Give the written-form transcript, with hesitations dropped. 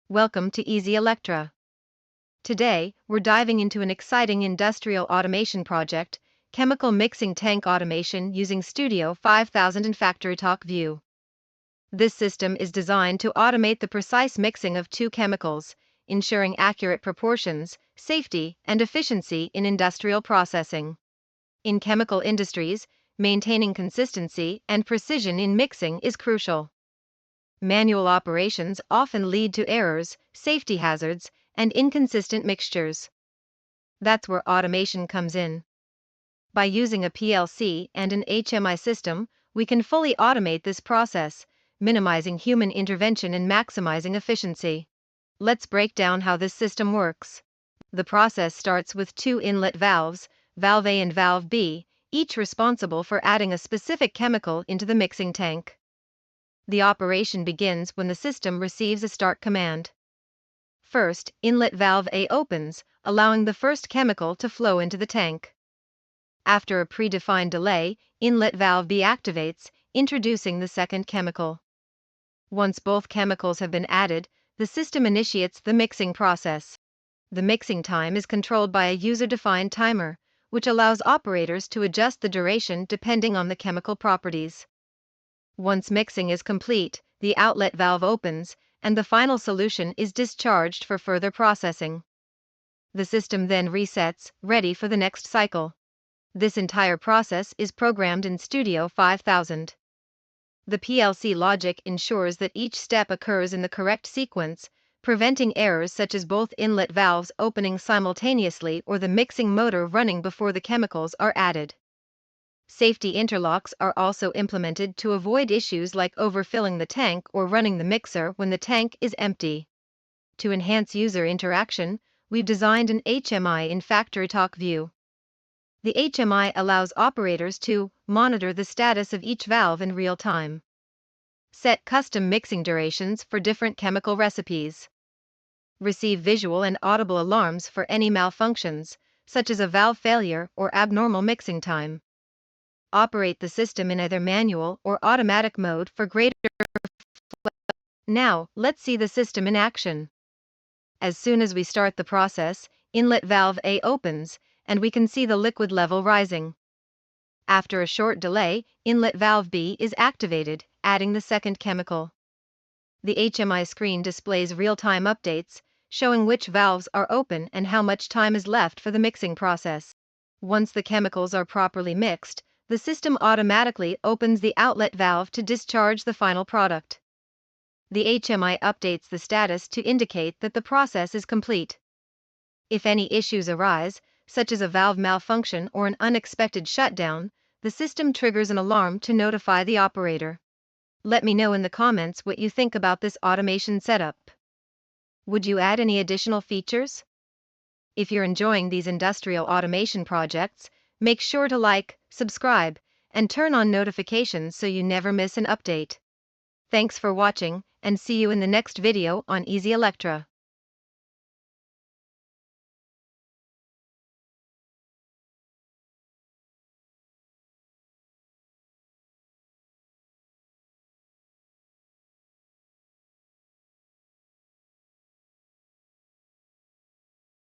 Welcome to Easy Electra. Today, we're diving into an exciting industrial automation project, chemical mixing tank automation using Studio 5000 and FactoryTalk View. This system is designed to automate the precise mixing of two chemicals, ensuring accurate proportions, safety, and efficiency in industrial processing. In chemical industries, maintaining consistency and precision in mixing is crucial. Manual operations often lead to errors, safety hazards, and inconsistent mixtures. That's where automation comes in. By using a PLC and an HMI system, we can fully automate this process, minimizing human intervention and maximizing efficiency. Let's break down how this system works. The process starts with two inlet valves, valve A and valve B, each responsible for adding a specific chemical into the mixing tank. The operation begins when the system receives a start command. First, inlet valve A opens, allowing the first chemical to flow into the tank. After a predefined delay, inlet valve B activates, introducing the second chemical. Once both chemicals have been added, the system initiates the mixing process. The mixing time is controlled by a user-defined timer, which allows operators to adjust the duration depending on the chemical properties. Once mixing is complete, the outlet valve opens, and the final solution is discharged for further processing. The system then resets, ready for the next cycle. This entire process is programmed in Studio 5000. The PLC logic ensures that each step occurs in the correct sequence, preventing errors such as both inlet valves opening simultaneously or the mixing motor running before the chemicals are added. Safety interlocks are also implemented to avoid issues like overfilling the tank or running the mixer when the tank is empty. To enhance user interaction, we've designed an HMI in FactoryTalk View. The HMI allows operators to monitor the status of each valve in real time. Set custom mixing durations for different chemical recipes. Receive visual and audible alarms for any malfunctions, such as a valve failure or abnormal mixing time. Operate the system in either manual or automatic mode for greater. Now, let's see the system in action. As soon as we start the process, inlet valve A opens, and we can see the liquid level rising. After a short delay, inlet valve B is activated, adding the second chemical. The HMI screen displays real-time updates, showing which valves are open and how much time is left for the mixing process. Once the chemicals are properly mixed, the system automatically opens the outlet valve to discharge the final product. The HMI updates the status to indicate that the process is complete. If any issues arise, such as a valve malfunction or an unexpected shutdown, the system triggers an alarm to notify the operator. Let me know in the comments what you think about this automation setup. Would you add any additional features? If you're enjoying these industrial automation projects, make sure to like, subscribe, and turn on notifications so you never miss an update. Thanks for watching, and see you in the next video on Easy Electra.